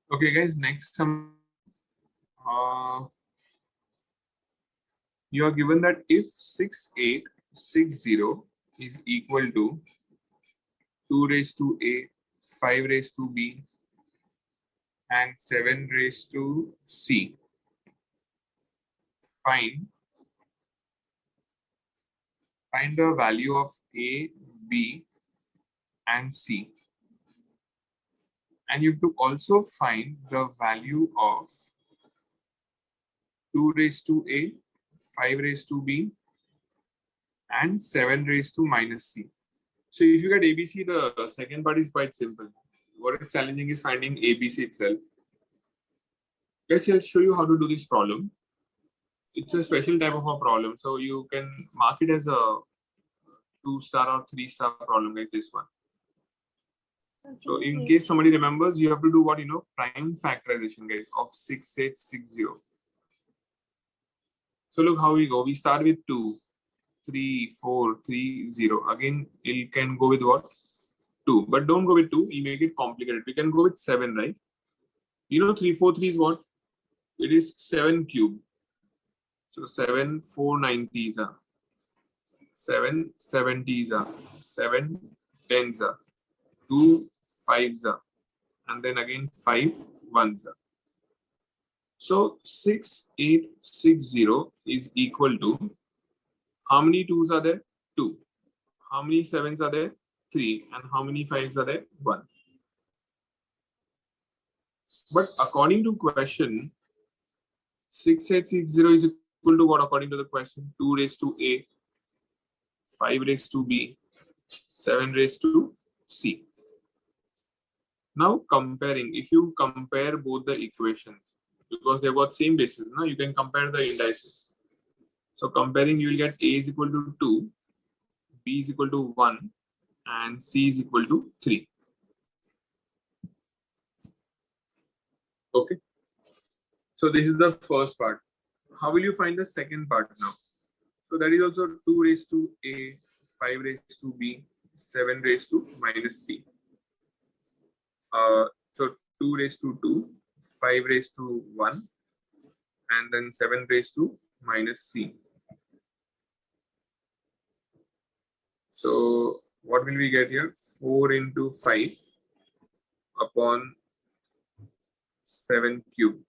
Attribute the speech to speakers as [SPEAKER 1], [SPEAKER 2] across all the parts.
[SPEAKER 1] Okay, guys. Next, you are given that if 6860 is equal to 2 raised to a, 5 raised to b, and 7 raised to c, find the value of a, b, and c. And you have to also find the value of 2 raised to a, 5 raised to b, and 7 raised to minus c. So if you get ABC, the second part is quite simple. What is challenging is finding ABC itself. Yes, I'll show you how to do this problem. It's a special type of a problem. So you can mark it as a 2-star or 3-star problem like this one. So in case somebody remembers, you have to do what, prime factorization, guys, of 6860. So look how we go. We start with 2, 3, 4, 3, 0. Again, it can go with what? 2. But don't go with 2. You make it complicated. We can go with 7, right? 343 is what? It is 7 cube. So 7 490s are, 7 70s are, 7 10s are, 2 5s are, and then again 5 1s are. So 6860 is equal to, how many 2s are there? 2. How many 7s are there? 3. And how many 5s are there? 1. But according to question, 6860 is equal to what according to the question? 2 raised to a, 5 raised to b, 7 raised to c. Now comparing, if you compare both the equations, because they've got same basis, now you can compare the indices. So comparing, you will get a is equal to 2, b is equal to 1, and c is equal to 3. Okay. So this is the first part. How will you find the second part now? So that is also 2 raised to a, 5 raised to b, 7 raised to minus c. So 2 raised to 2, 5 raised to 1, and then 7 raised to minus c. So what will we get here? 4 into 5 upon 7 cube.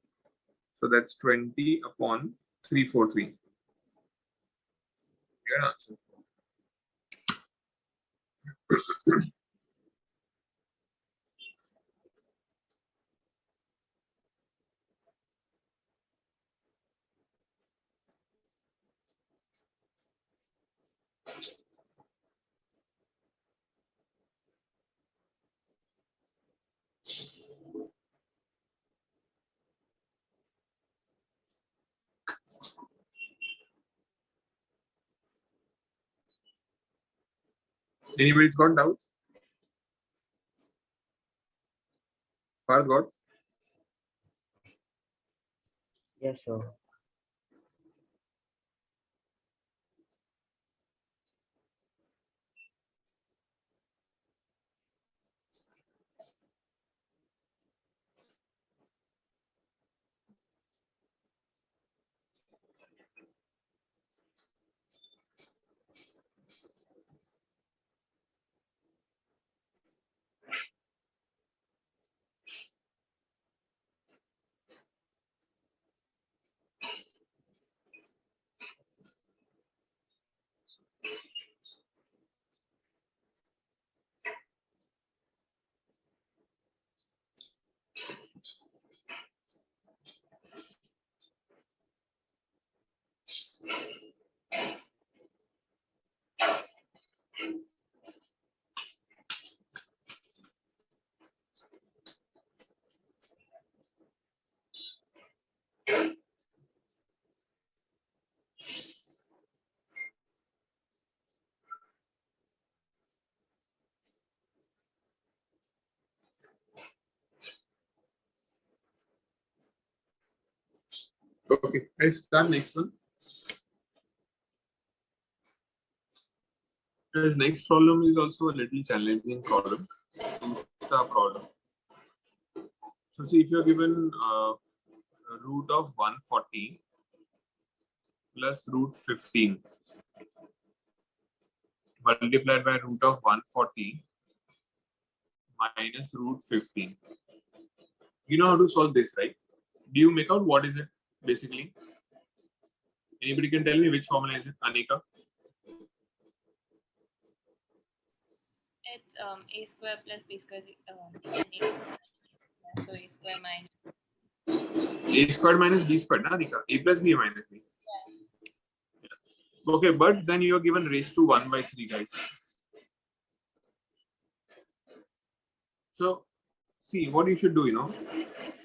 [SPEAKER 1] So that's 20 upon 343. Yeah. Anybody's got doubts? Parth got?
[SPEAKER 2] Yes, sir.
[SPEAKER 1] Okay, let's start next one. This next problem is also a little challenging problem, 2-star problem. So see, if you're given root of 140 plus root 15 multiplied by root of 140 minus root 15. You know how to solve this, right? Do you make out what is it basically? Anybody can tell me which formula is it? Anika?
[SPEAKER 3] It's a square plus b square equal a. So a square minus.
[SPEAKER 1] A squared minus b squared, na Anika? A plus b minus b. Yeah. Okay, but then you are given raised to 1 by 3, guys. So see what you should do,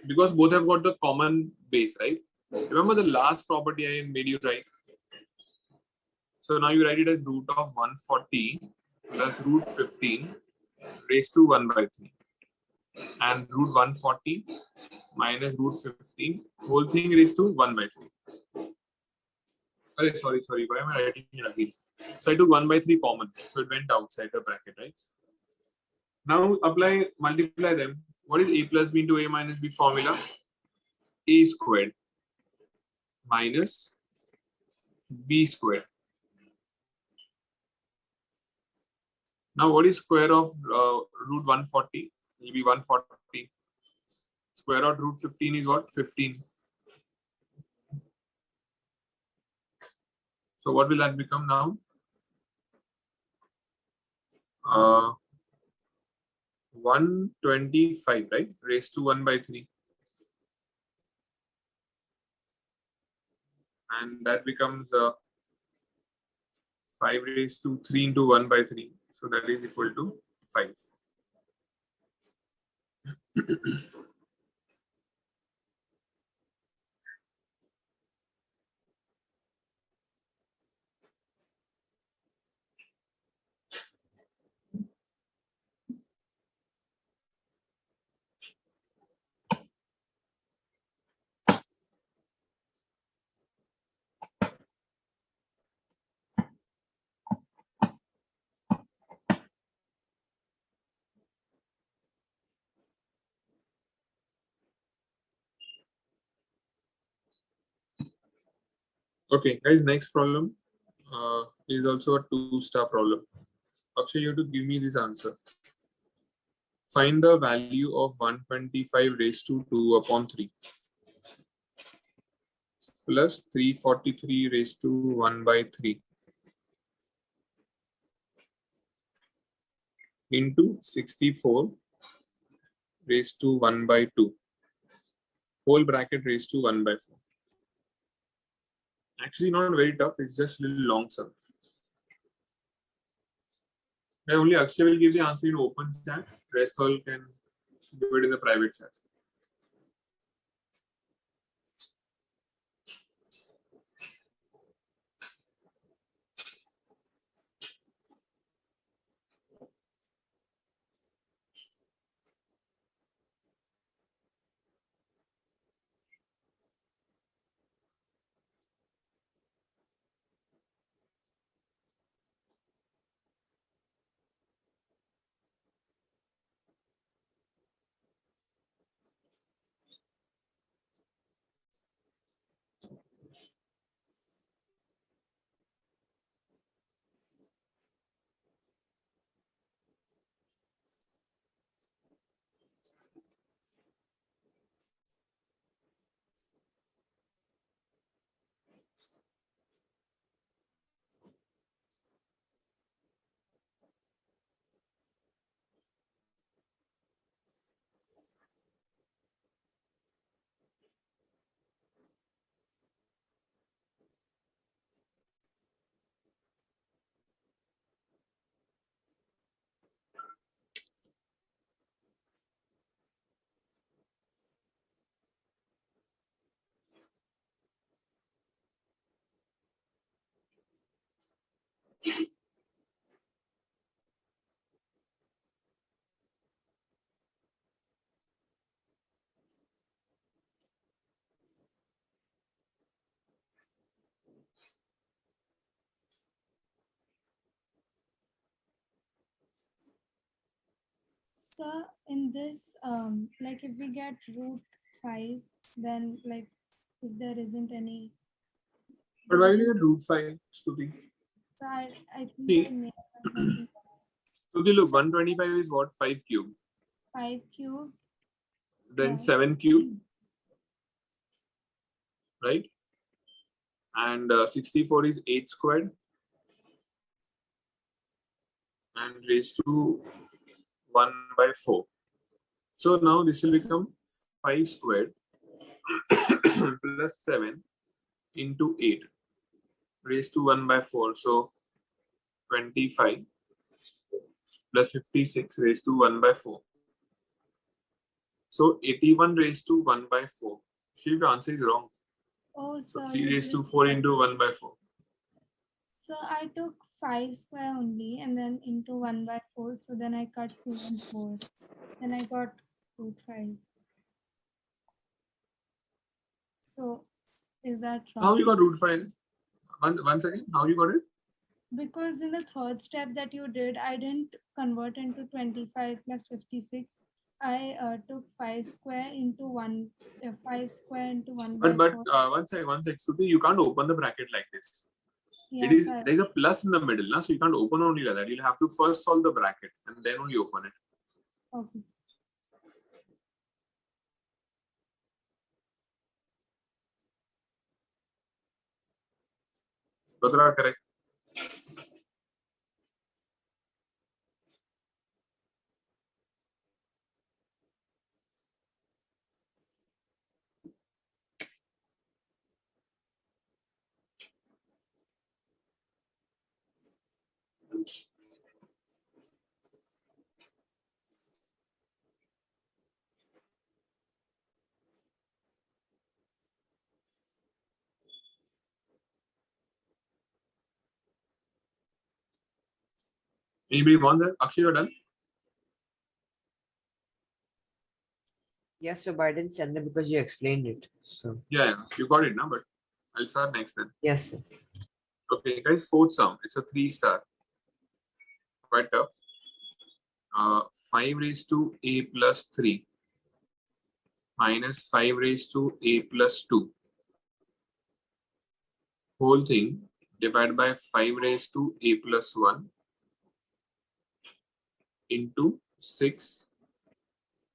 [SPEAKER 1] because both have got the common base, right? Remember the last property I made you write. So now you write it as root of 140 plus root 15 raised to 1 by 3. And root 140 minus root 15, whole thing raised to 1 by 3. Sorry. Why am I writing it again? So I took 1 by 3 common. So it went outside the bracket, right? Now multiply them. What is a plus b into a minus b formula? A squared minus b squared. Now what is square of root 140? It will be 140. Square root root 15 is what? 15. So what will that become now? 125, right? Raised to 1 by 3. And that becomes 5 raised to 3 into 1 by 3. So that is equal to 5. Okay, guys, next problem is also a 2-star problem. Akshay, you have to give me this answer. Find the value of 125 raised to 2 upon 3 plus 343 raised to 1 by 3 into 64 raised to 1 by 2 whole bracket raised to 1 by 4. Actually, not very tough. It's just a little long sum. And only Akshay will give the answer in open chat. Rest all can do it in the private chat.
[SPEAKER 4] So in this, like if we get root 5, then like if there isn't any.
[SPEAKER 1] But why will you get root 5, Stuti?
[SPEAKER 4] So I think
[SPEAKER 1] See.
[SPEAKER 4] I made something.
[SPEAKER 1] Stuti, look, 125 is what? 5 cube.
[SPEAKER 4] 5 cube.
[SPEAKER 1] Then
[SPEAKER 4] Yes.
[SPEAKER 1] 7 cube. Right? And 64 is 8 squared. And raised to 1 by 4. So now this will become 5 squared plus 7 into 8 raised to 1 by 4. So 25 plus 56 raised to 1 by 4. So 81 raised to 1 by 4. See, the answer is wrong.
[SPEAKER 4] Oh,
[SPEAKER 1] So
[SPEAKER 4] so
[SPEAKER 1] 3 raised to 4 into 1 by 4.
[SPEAKER 4] So I took 5 square only and then into 1 by 4. So then I cut 2 and 4. Then I got root 5. So is that wrong?
[SPEAKER 1] How you got root 5? Once again, how you got it?
[SPEAKER 4] Because in the third step that you did, I didn't convert into 25 plus 56. I took 5 square into 1, 5 square into 1 by
[SPEAKER 1] But
[SPEAKER 4] 4.
[SPEAKER 1] one sec, Stuti, you can't open the bracket like this.
[SPEAKER 4] Yeah,
[SPEAKER 1] It is
[SPEAKER 4] so
[SPEAKER 1] there is a plus in the middle, na? So you can't open only like that. You'll have to first solve the bracket and then only open it.
[SPEAKER 4] okay.
[SPEAKER 1] Both are correct. Anybody want that? Akshay, you're done?
[SPEAKER 2] Yes, sir, but I didn't send it because you explained it. So
[SPEAKER 1] Yeah, you got it now, but I'll start next then.
[SPEAKER 2] yes, sir.
[SPEAKER 1] Okay, guys, fourth sum. It's a 3-star. Quite tough. 5 raised to a plus 3 minus 5 raised to a plus 2. Whole thing divided by 5 raised to a plus 1 into 6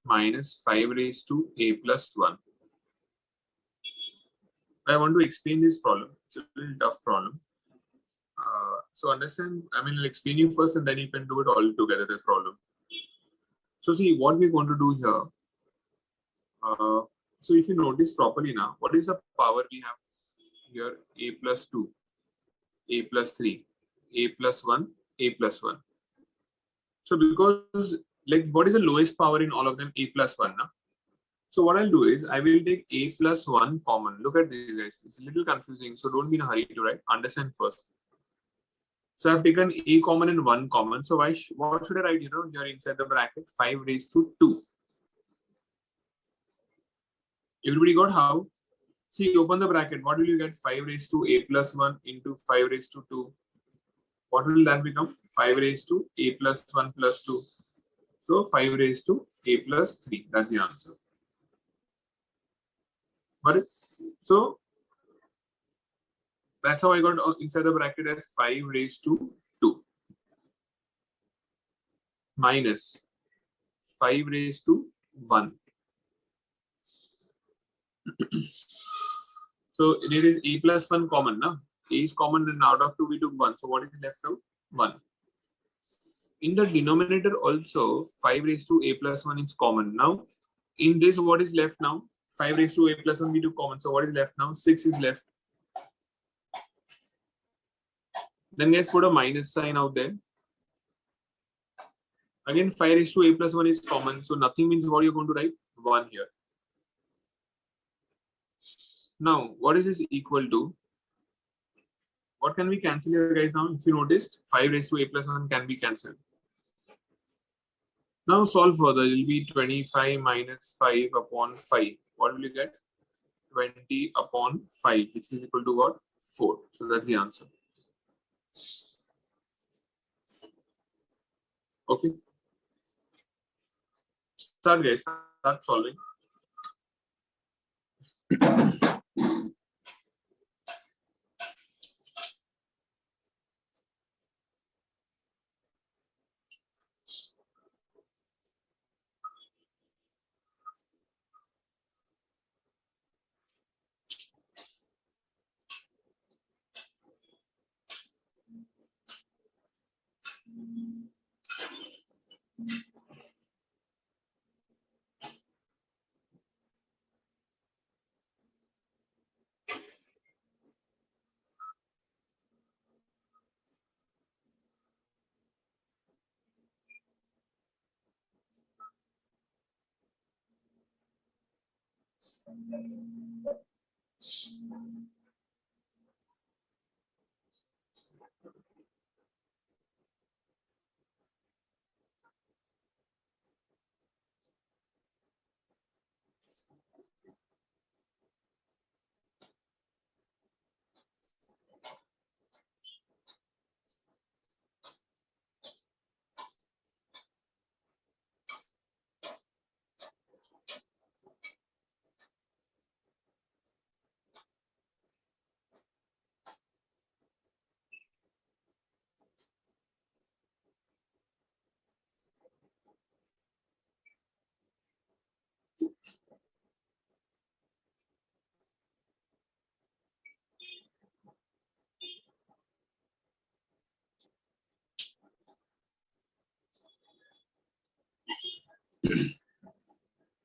[SPEAKER 1] minus 5 raised to a plus 1. I want to explain this problem. It's a little tough problem. So understand, I'll explain you first and then you can do it all together, the problem. So see what we're going to do here. So if you notice properly now, what is the power we have here? A plus 2, a plus 3, a plus 1, a plus 1. So because like what is the lowest power in all of them? A plus 1. Now? So what I'll do is I will take a plus 1 common. Look at this, guys. It's a little confusing. So don't be in a hurry to write. Understand first. So I've taken a common and 1 common. So what should I write? Here inside the bracket 5 raised to 2. Everybody got how? See, open the bracket. What will you get? 5 raised to a plus 1 into 5 raised to 2. What will that become? 5 raised to a plus 1 plus 2. So 5 raised to a plus 3. That's the answer. Got it? So that's how I got inside the bracket as 5 raised to 2 minus 5 raised to 1. So it is a plus 1 common. Na? A is common and out of 2 we took 1. So what is left out? 1. In the denominator also 5 raised to a plus 1 is common. Now in this what is left now? 5 raised to a plus 1 we took common. So what is left now? 6 is left. Then guys put a minus sign out there. Again 5 raised to a plus 1 is common. So nothing means what you're going to write? 1 here. Now what is this equal to? What can we cancel here guys now? If you noticed 5 raised to a plus 1 can be cancelled. Now solve further. It will be 25 minus 5 upon 5. What will you get? 20 upon 5, which is equal to what? 4. So that's the answer. Okay. Start guys, start solving.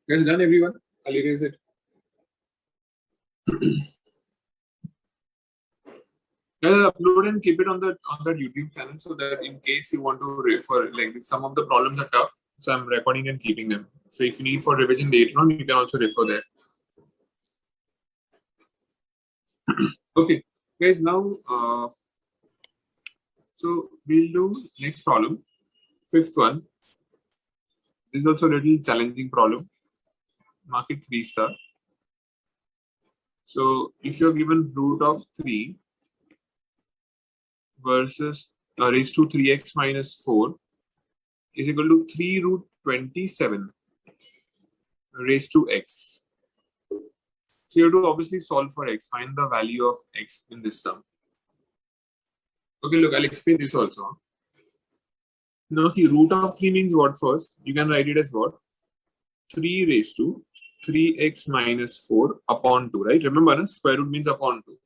[SPEAKER 1] Guys, done everyone? I'll erase it. Guys, I'll upload and keep it on that YouTube channel so that in case you want to refer, like some of the problems are tough, so I'm recording and keeping them. So if you need for revision later on, you can also refer there. Okay, guys. Now, so we'll do next problem, fifth one. This is also a little challenging problem. Mark it 3 star. So if you're given root of 3 versus raised to 3x minus 4 is equal to 3 root 27 raised to x. So you have to obviously solve for x, find the value of x in this sum. Okay, look, I'll explain this also. Now see, root of 3 means what first? You can write it as what? 3 raised to 3x minus 4 upon 2, right? Remember, no? Square root means upon 2.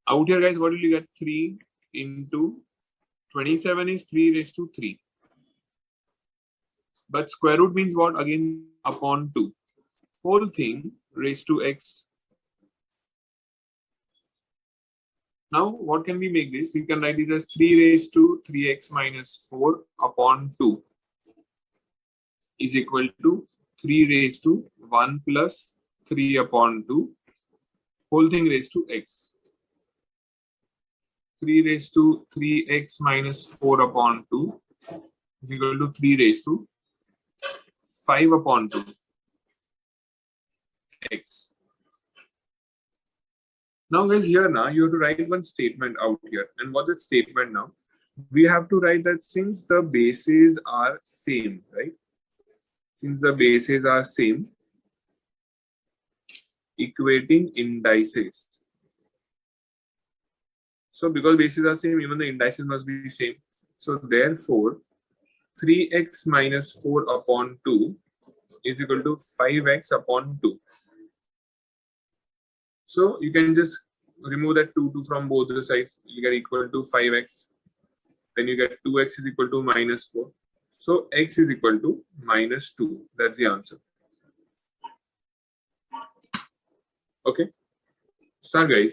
[SPEAKER 1] Out here, guys, what will you get? 3 into 27 is 3 raised to 3. But square root means what? Again, upon 2. Whole thing raised to x. Now, what can we make this? We can write this as 3 raised to 3x minus 4 upon 2 is equal to 3 raised to 1 plus 3 upon 2 whole thing raised to x. 3 raised to 3x minus 4 upon 2 is equal to 3 raised to 5 upon 2 x. Now guys, here now you have to write one statement out here. And what's that statement now? We have to write that since the bases are same, right? Since the bases are same, equating indices. So because bases are same, even the indices must be same. So therefore, 3x minus 4 upon 2 is equal to 5x upon 2. So you can just remove that 2 from both the sides. You get equal to 5x. Then you get 2x is equal to minus 4. So x is equal to minus 2. That's the answer. Okay. Start, guys.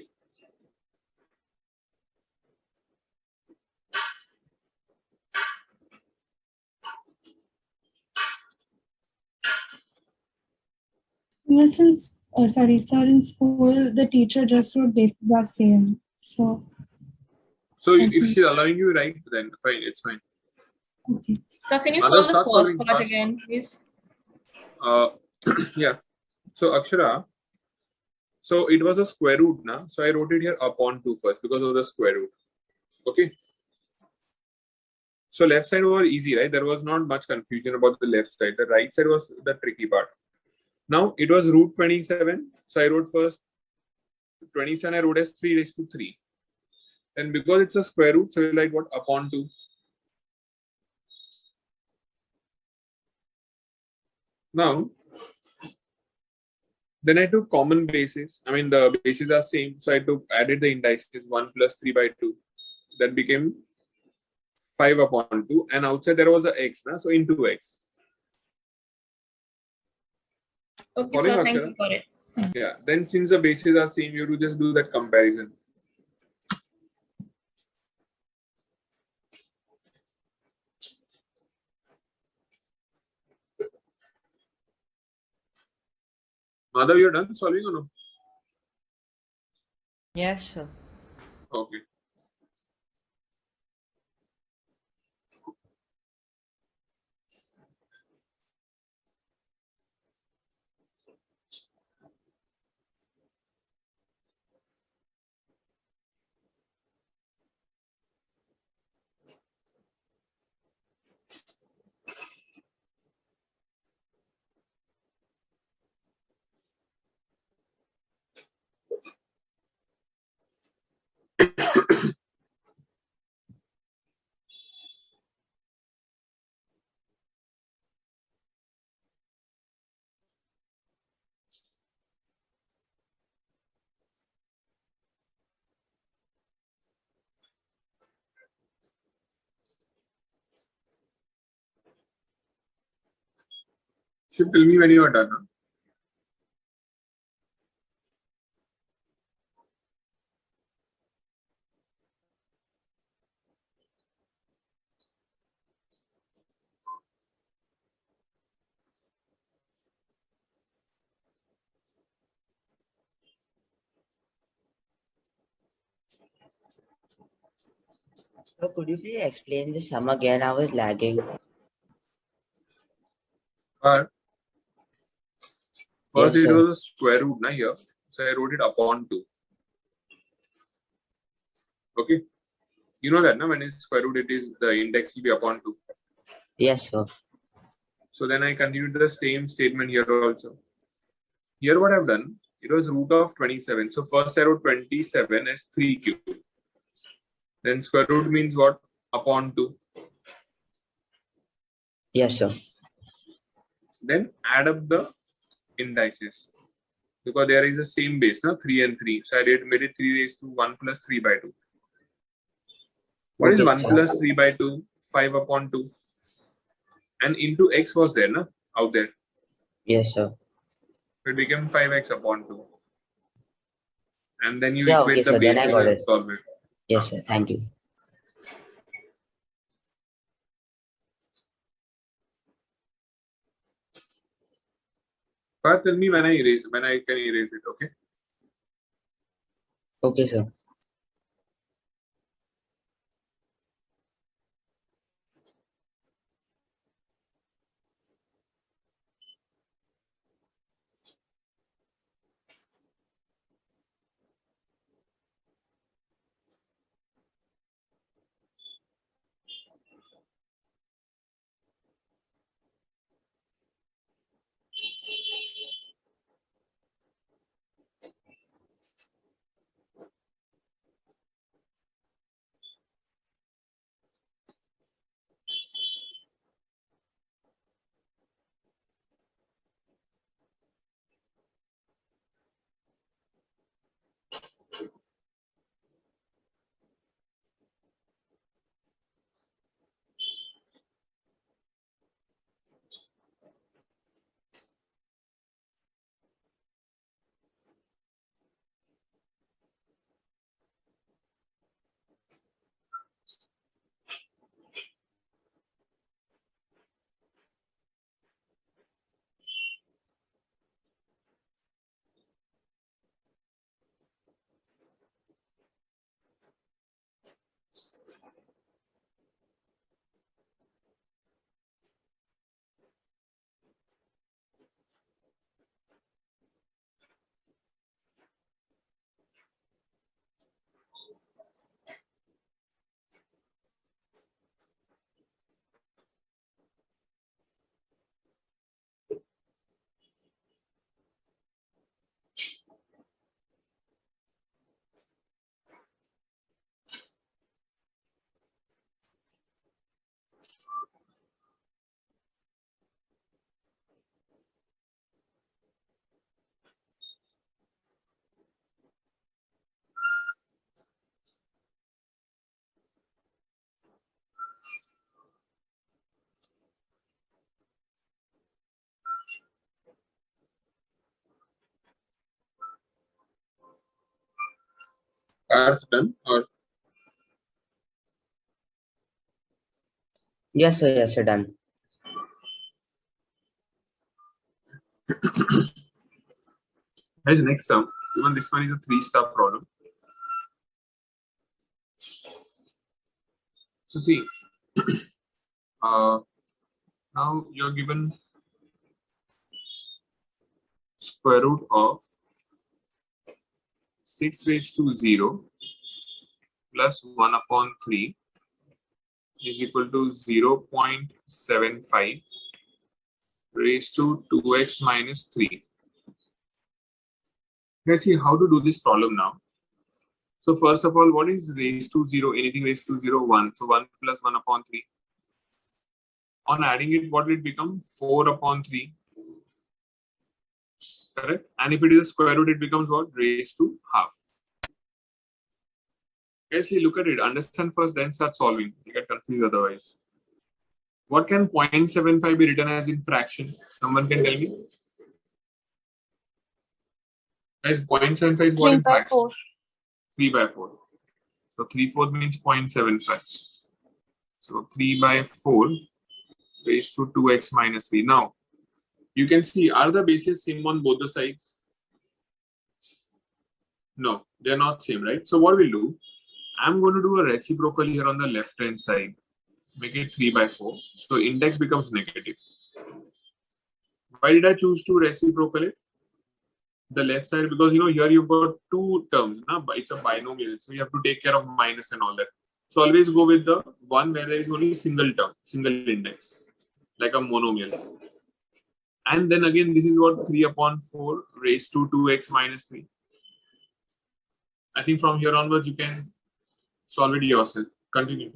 [SPEAKER 4] Since, sorry, sir, in school, the teacher just wrote bases are same. So
[SPEAKER 1] if she's allowing you, right, then fine, it's fine.
[SPEAKER 4] okay.
[SPEAKER 3] So can you
[SPEAKER 1] Mother,
[SPEAKER 3] solve the
[SPEAKER 1] start
[SPEAKER 3] first
[SPEAKER 1] solving
[SPEAKER 3] part
[SPEAKER 1] first.
[SPEAKER 3] again, please?
[SPEAKER 1] Yeah. So Akshara, so it was a square root now. So I wrote it here upon 2 first because of the square root. Okay. So left side was easy, right? There was not much confusion about the left side. The right side was the tricky part. Now it was root 27. So I wrote first 27, I wrote as 3 raised to 3. Then because it's a square root, so like what? Upon 2. Now, then I took common bases. I mean, the bases are same. So I added the indices 1 plus 3 by 2. That became 5 upon 2. And outside there was a x. So into x.
[SPEAKER 5] Okay,
[SPEAKER 1] Following,
[SPEAKER 5] sir. Thank
[SPEAKER 1] Akshara?
[SPEAKER 5] you for it.
[SPEAKER 1] Yeah. Then since the bases are same, you have to just do that comparison. Madhav, you're done solving or no?
[SPEAKER 2] Yes, sir.
[SPEAKER 1] Okay. Shiv, tell me when you are done. Huh?
[SPEAKER 2] So could you please explain the sum again? I was lagging.
[SPEAKER 1] But first
[SPEAKER 2] Yes,
[SPEAKER 1] it
[SPEAKER 2] sir.
[SPEAKER 1] was a square root na, here. So I wrote it upon 2. Okay. You know that na, when it's square root, it is the index will be upon 2.
[SPEAKER 2] Yes, sir.
[SPEAKER 1] So then I continued the same statement here also. Here what I've done, it was root of 27. So first I wrote 27 as 3 cube. Then square root means what? Upon 2.
[SPEAKER 2] Yes, sir.
[SPEAKER 1] Then add up the indices. Because there is the same base, na? 3 and 3. So I made it 3 raised to 1 plus 3 by 2. What is
[SPEAKER 2] Okay,
[SPEAKER 1] 1
[SPEAKER 2] sir.
[SPEAKER 1] plus 3 by 2? 5 upon 2. And into x was there, na? Out there.
[SPEAKER 2] Yes, sir.
[SPEAKER 1] So it became 5x upon 2. And then you
[SPEAKER 2] Yeah, okay,
[SPEAKER 1] equate the
[SPEAKER 2] sir. Then I
[SPEAKER 1] bases
[SPEAKER 2] got
[SPEAKER 1] and
[SPEAKER 2] it.
[SPEAKER 1] solve it.
[SPEAKER 2] Yes, sir. Thank you.
[SPEAKER 1] But tell me when I can erase it, okay?
[SPEAKER 2] Okay, sir.
[SPEAKER 1] Are done or
[SPEAKER 2] Yes, sir. Yes, sir. Done.
[SPEAKER 1] here's the next sum. Even this one is a 3-star problem. So see, now you're given square root of 6 raised to 0 plus 1 upon 3 is equal to 0.75 raised to 2x minus 3. Let's see how to do this problem now. So first of all, what is raised to 0? Anything raised to 0, 1. So 1 plus 1 upon 3. On adding it, what will it become? 4 upon 3. Correct? And if it is a square root, it becomes what? Raised to half. Okay, see, look at it. Understand first, then start solving. You get confused otherwise. What can 0.75 be written as in fraction? Someone can tell me? Guys, 0.75 is what in fraction? 3 by 4. So 3/4 means 0.75. So 3 by 4 raised to 2x minus 3. Now, you can see, are the bases same on both the sides? No, they're not same, right? So what we'll do, I'm going to do a reciprocal here on the left hand side. Make it 3 by 4. So index becomes negative. Why did I choose to reciprocal it? The left side, because here you've got two terms, but it's a binomial, so you have to take care of minus and all that. So always go with the one where there is only single term, single index, like a monomial. And then again, this is what 3 upon 4 raised to 2x minus 3. I think from here onwards, you can solve it yourself. Continue.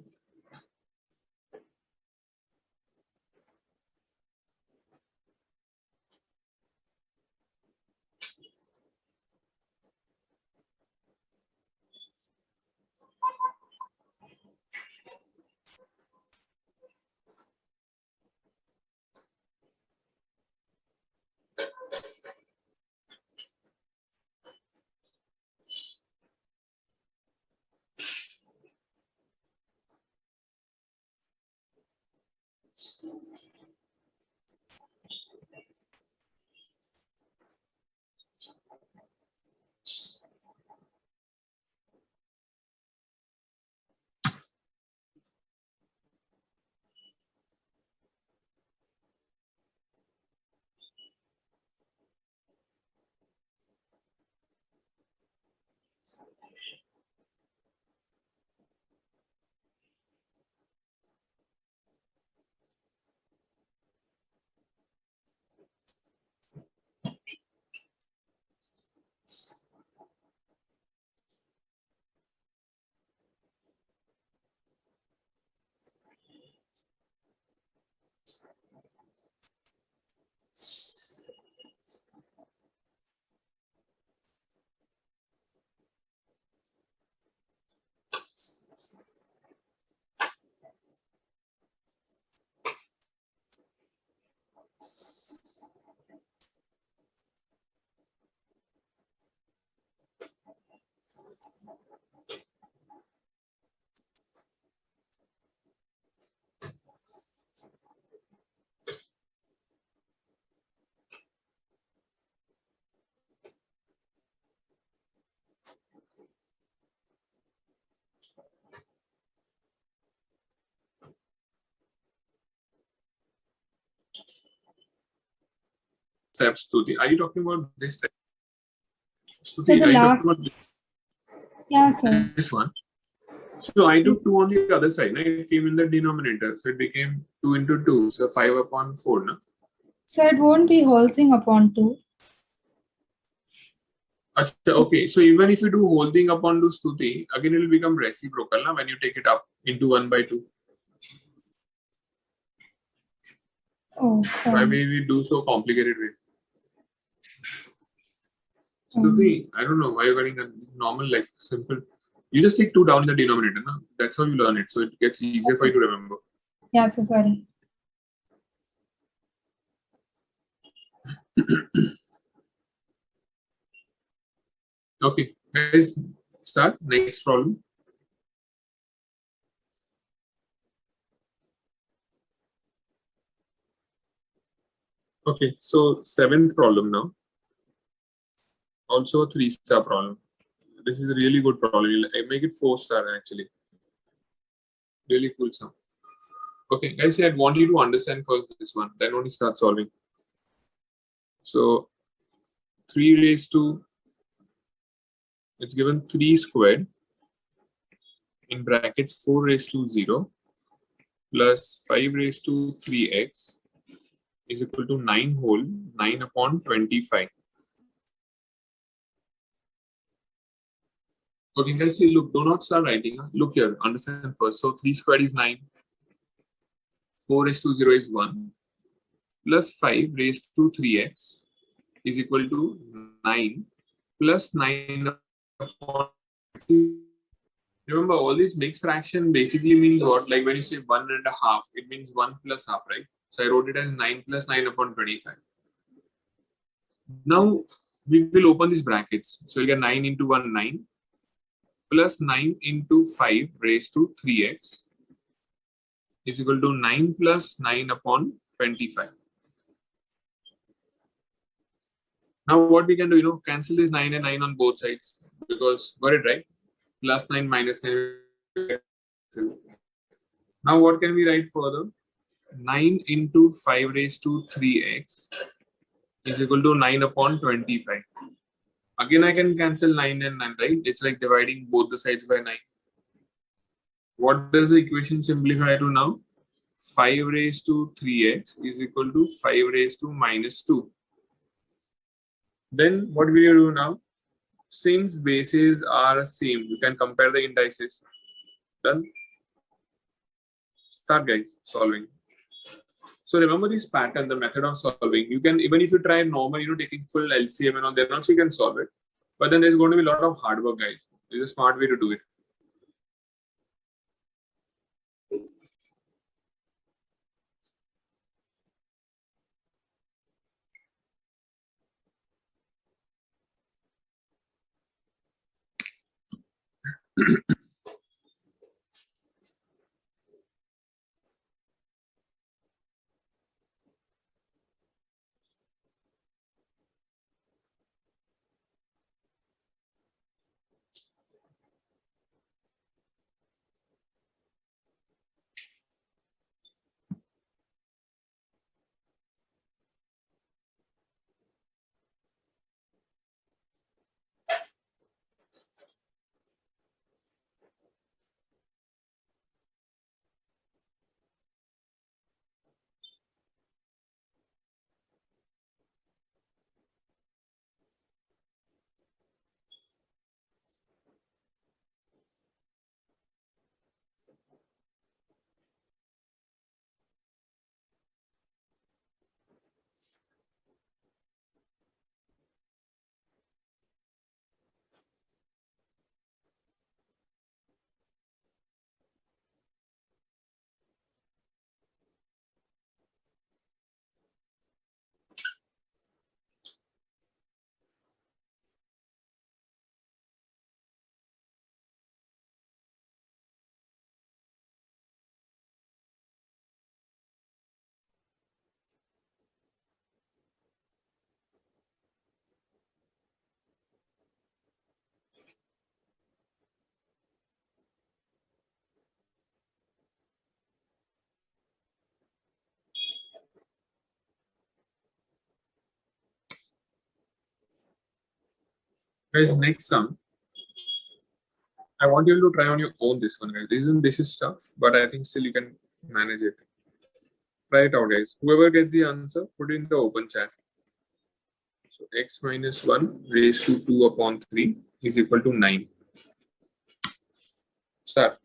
[SPEAKER 1] Steps to the. Are you talking about this step?
[SPEAKER 4] So the last. Yeah, sir.
[SPEAKER 1] This one. So I took 2 on the other side. It came in the denominator. So it became 2 into 2. So 5 upon 4. No?
[SPEAKER 4] So it won't be whole thing upon 2.
[SPEAKER 1] Okay. So even if you do whole thing upon 2 stuti, again it will become reciprocal when you take it up into 1 by 2.
[SPEAKER 4] Oh,
[SPEAKER 1] Why
[SPEAKER 4] sorry.
[SPEAKER 1] we do so complicated way? So I don't know why you're getting a normal, like simple. You just take 2 down in the denominator. No? That's how you learn it. So it gets easier for you to remember.
[SPEAKER 4] Yeah, so sorry.
[SPEAKER 1] Okay, guys, start. Next problem. Okay, so 7th problem now. Also a 3-star problem. This is a really good problem. I make it 4-star actually. Really cool sum. Okay, guys, I want you to understand first this one, then only start solving. So 3 raised to, it's given 3 squared in brackets 4 raised to 0 plus 5 raised to 3x is equal to 9 whole 9 upon 25. Okay, guys, see, look, do not start writing. Look here, understand first. So 3 squared is 9, 4 raised to 0 is 1, plus 5 raised to 3x is equal to 9 plus 9 upon. Remember, all these mixed fraction basically means what? Like when you say 1.5, it means 1 plus half, right? So I wrote it as 9 plus 9 upon 25. Now we will open these brackets. So you get 9 into 1, 9 plus 9 into 5 raised to 3x is equal to 9 plus 9 upon 25. Now what we can do, cancel this 9 and 9 on both sides because got it right? Plus 9 minus 9. Now what can we write further? 9 into 5 raised to 3x is equal to 9 upon 25. Again, I can cancel 9 and 9, right? It's like dividing both the sides by 9. What does the equation simplify to now? 5 raised to 3x is equal to 5 raised to minus 2. Then what will you do now? Since bases are same, you can compare the indices. Done. Start, guys, solving. So remember this pattern, the method of solving. You can, even if you try normal, taking full LCM and all, then also you can solve it. But then there's going to be a lot of hard work, guys. There's a smart way to do it. Guys, next sum. I want you to try on your own this one, guys. This is tough, but I think still you can manage it. Try it out, guys. Whoever gets the answer, put it in the open chat. So x minus 1 raised to 2 upon 3 is equal to 9. Start.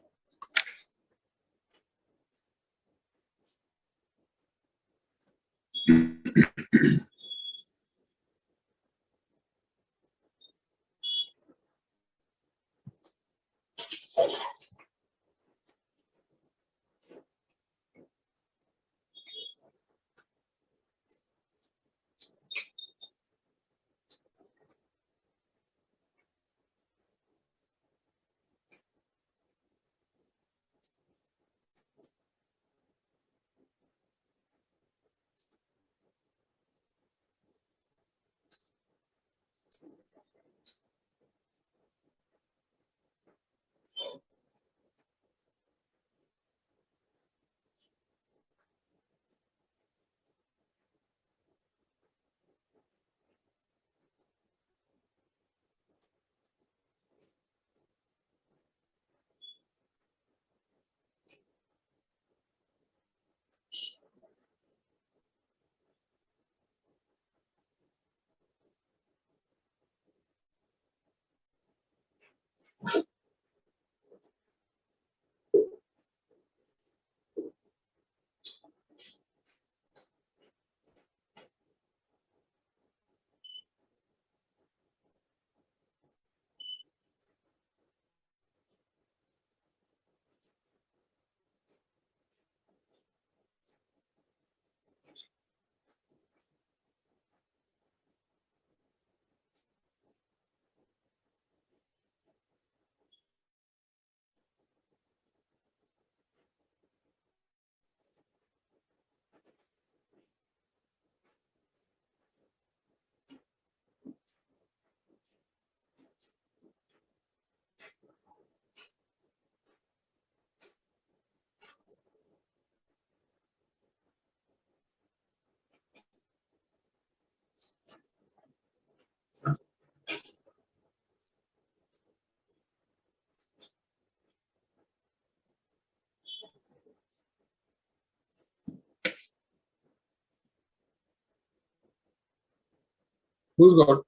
[SPEAKER 1] Who's got?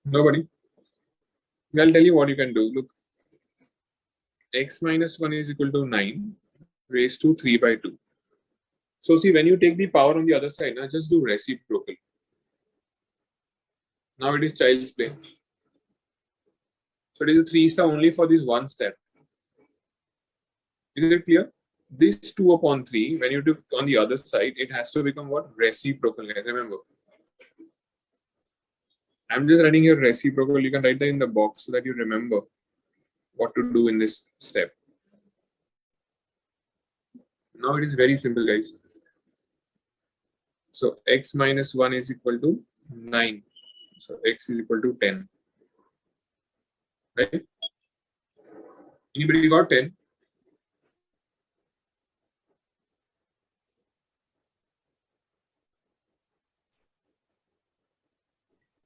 [SPEAKER 1] Nobody. I'll tell you what you can do. Look, x minus 1 is equal to 9 raised to 3 by 2. So see, when you take the power on the other side, now just do reciprocal. Now it is child's play. So it is a 3 star only for this one step. Is it clear? This 2 upon 3, when you do on the other side, it has to become what? Reciprocal, guys. Remember. I'm just writing here reciprocal. You can write that in the box so that you remember what to do in this step. Now it is very simple, guys. So x minus 1 is equal to 9. So x is equal to 10. Right? Anybody got 10?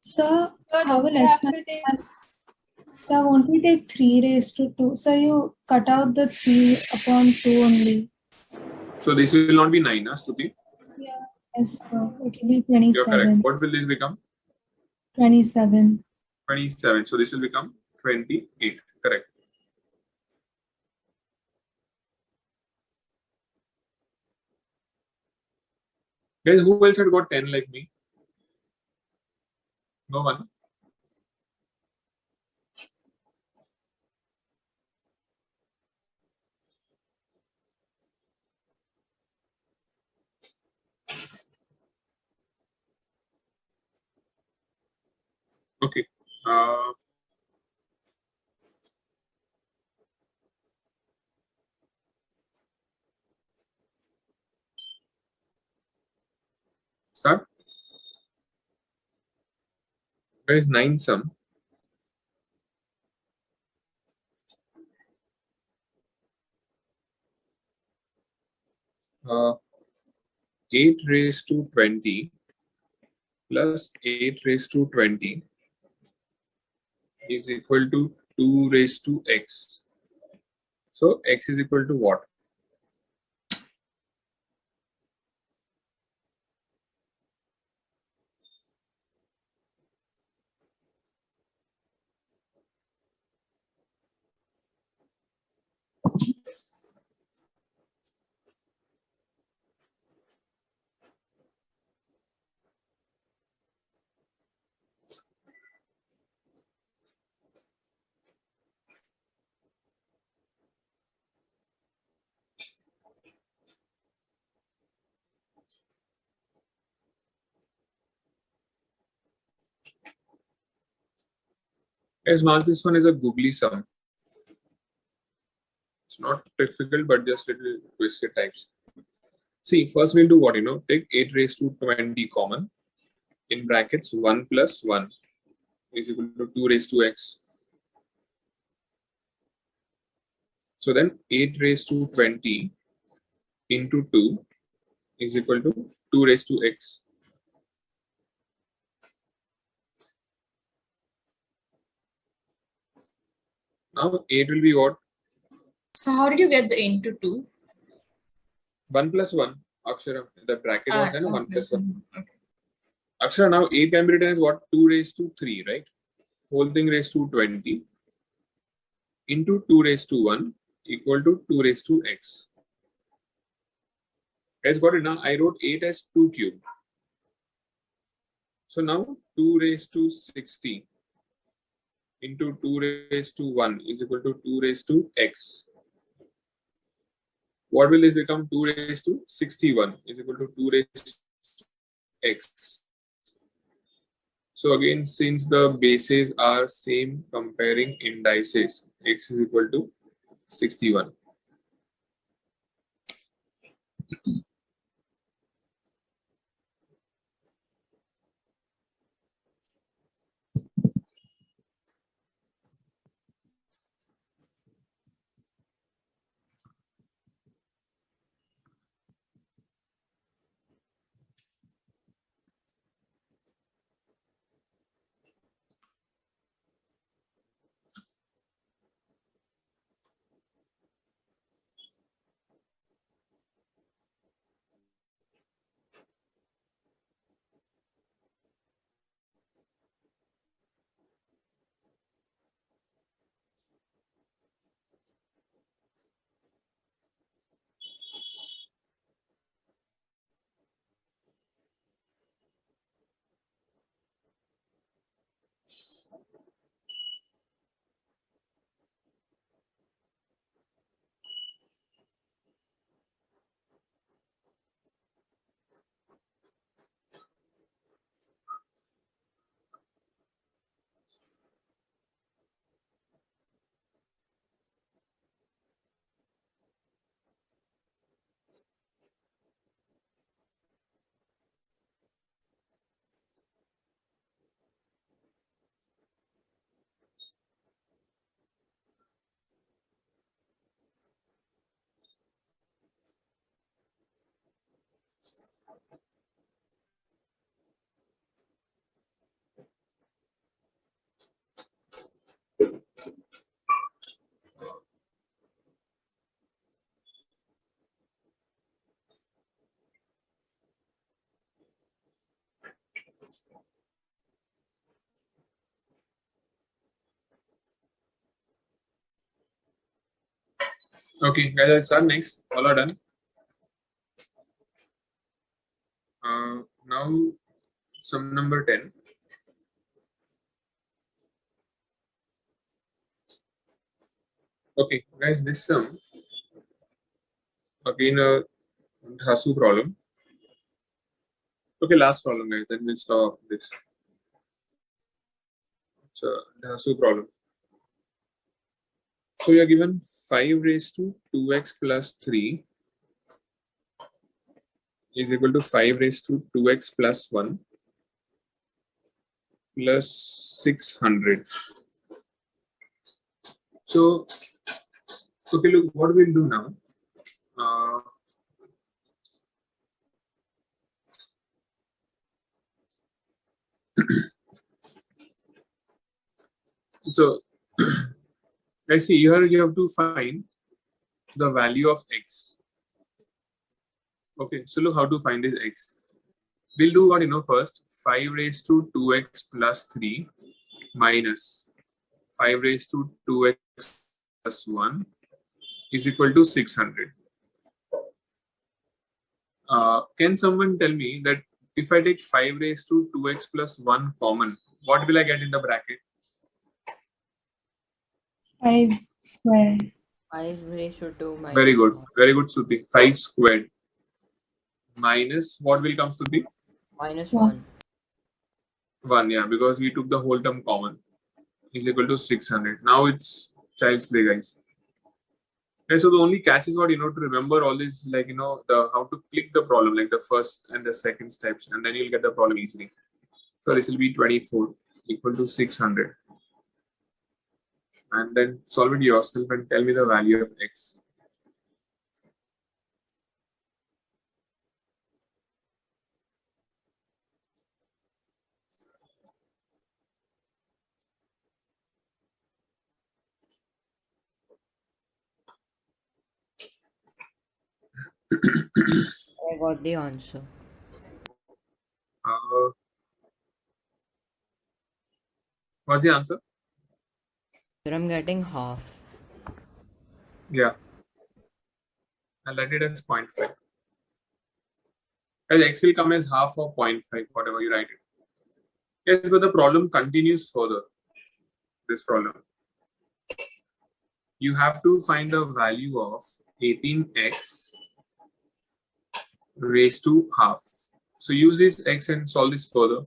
[SPEAKER 4] Sir,
[SPEAKER 3] So
[SPEAKER 4] how will
[SPEAKER 3] do we
[SPEAKER 4] x
[SPEAKER 3] have to
[SPEAKER 4] minus
[SPEAKER 3] take-
[SPEAKER 4] 1? Sir, won't we take 3 raised to 2? Sir, you cut out the 3 upon 2 only.
[SPEAKER 1] So this will not be 9, Stuti?
[SPEAKER 4] Yes, sir. It will be
[SPEAKER 1] You're correct.
[SPEAKER 4] 27.
[SPEAKER 1] What will this become?
[SPEAKER 4] 27.
[SPEAKER 1] 27. So this will become 28. Correct. Guys, who else had got 10 like me? No one. Okay. Start. Guys, 9 sum. Uh, 8 raised to 20 plus 8 raised to 20 is equal to 2 raised to x. So x is equal to what? As mark this one is a googly sum. It's not difficult, but just little twisted types. See, first we'll do what, take 8 raised to 20 common. In brackets, 1 plus 1 is equal to 2 raised to x. So then 8 raised to 20 into 2 is equal to 2 raised to x. Now 8 will be what?
[SPEAKER 5] So how did you get the into 2?
[SPEAKER 1] 1 plus 1. Akshara, the bracket was then 1 plus 1.
[SPEAKER 5] Okay.
[SPEAKER 1] Akshara, now 8 can be written as what? 2 raised to 3, right? Whole thing raised to 20 into 2 raised to 1 equal to 2 raised to x. Guys, got it now? I wrote 8 as 2 cubed. So now 2 raised to 60 into 2 raised to 1 is equal to 2 raised to x. What will this become? 2 raised to 61 is equal to 2 raised to x. So again, since the bases are same, comparing indices, x is equal to 61. Okay, guys, let's start next. All are done. Now, sum number 10. Okay, guys, this sum, again, a Dhasu problem. Okay, last problem, guys, then we'll stop this. It's a Dhasu problem. So you are given 5 raised to 2x plus 3 is equal to 5 raised to 2x plus 1 plus 600. So, okay, look, what we'll do now. So, I see here you have to find the value of x. Okay, so look how to find this x. We'll do what first. 5 raised to 2x plus 3 minus 5 raised to 2x plus 1 is equal to 600. Can someone tell me that if I take 5 raised to 2x plus 1 common, what will I get in the bracket?
[SPEAKER 4] 5 square.
[SPEAKER 2] 5 raised to 2 minus
[SPEAKER 1] Very good.
[SPEAKER 2] 1.
[SPEAKER 1] Very good, Suti. 5 squared minus what will come, Suti?
[SPEAKER 2] Minus
[SPEAKER 4] Yeah.
[SPEAKER 2] 1.
[SPEAKER 1] 1, yeah, because we took the whole term common. is equal to 600. Now it's child's play, guys. Okay, so the only catch is what you know to remember all this, like the how to click the problem, like the first and the second steps, and then you'll get the problem easily. So this will be 24 equal to 600, and then solve it yourself and tell me the value of x.
[SPEAKER 2] I got the answer.
[SPEAKER 1] What's the answer?
[SPEAKER 2] Sir, I'm getting half.
[SPEAKER 1] Yeah. I'll write it as 0.5. As x will come as half of 0.5, whatever you write it. Yes, but the problem continues further. This problem. You have to find the value of 18x raised to half. So use this x and solve this further.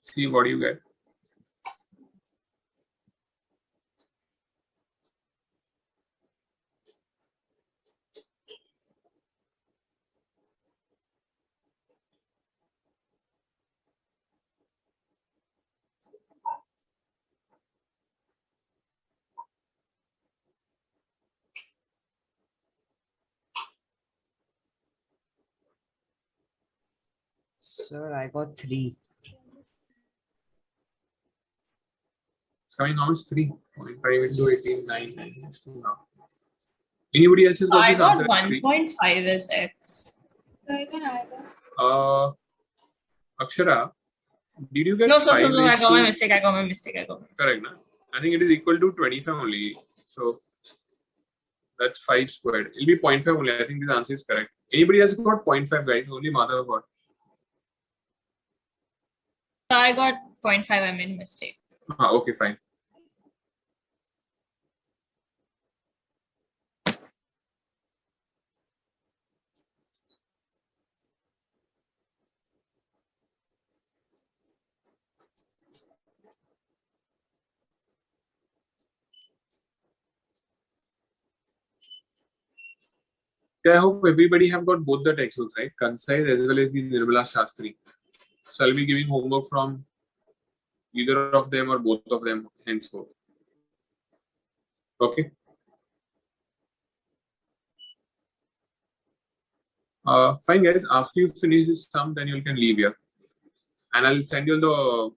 [SPEAKER 1] See what you get.
[SPEAKER 2] Sir, I got 3.
[SPEAKER 1] It's coming now is 3. 0.5 into 18, 9. Now. Anybody else has got
[SPEAKER 5] I
[SPEAKER 1] this
[SPEAKER 5] got
[SPEAKER 1] answer?
[SPEAKER 5] 1.5 as x.
[SPEAKER 3] So even I got.
[SPEAKER 1] Akshara, did you get
[SPEAKER 5] No,
[SPEAKER 1] 5
[SPEAKER 5] I
[SPEAKER 1] raised
[SPEAKER 5] got my
[SPEAKER 1] to...
[SPEAKER 5] mistake. I got my mistake.
[SPEAKER 1] Correct, na? I think it is equal to 25 only. So that's 5 squared. It'll be 0.5 only. I think this answer is correct. Anybody else got 0.5, guys? Only Madhav got.
[SPEAKER 5] So I got 0.5. I made a mistake.
[SPEAKER 1] Okay, fine. I hope everybody have got both the textbooks, right? Concise as well as the Nirmala Shastri. So I'll be giving homework from either of them or both of them henceforth. Okay. Fine, guys. After you finish this sum, then you can leave here, and I'll send you the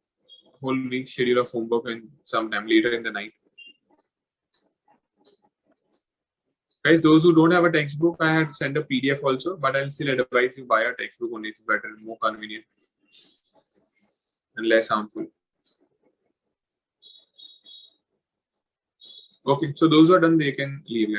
[SPEAKER 1] whole week schedule of homework and sometime later in the night. Guys, those who don't have a textbook, I had sent a PDF also, but I'll still advise you buy a textbook only. It's better, more convenient, and less harmful. Okay, so those who are done, they can leave.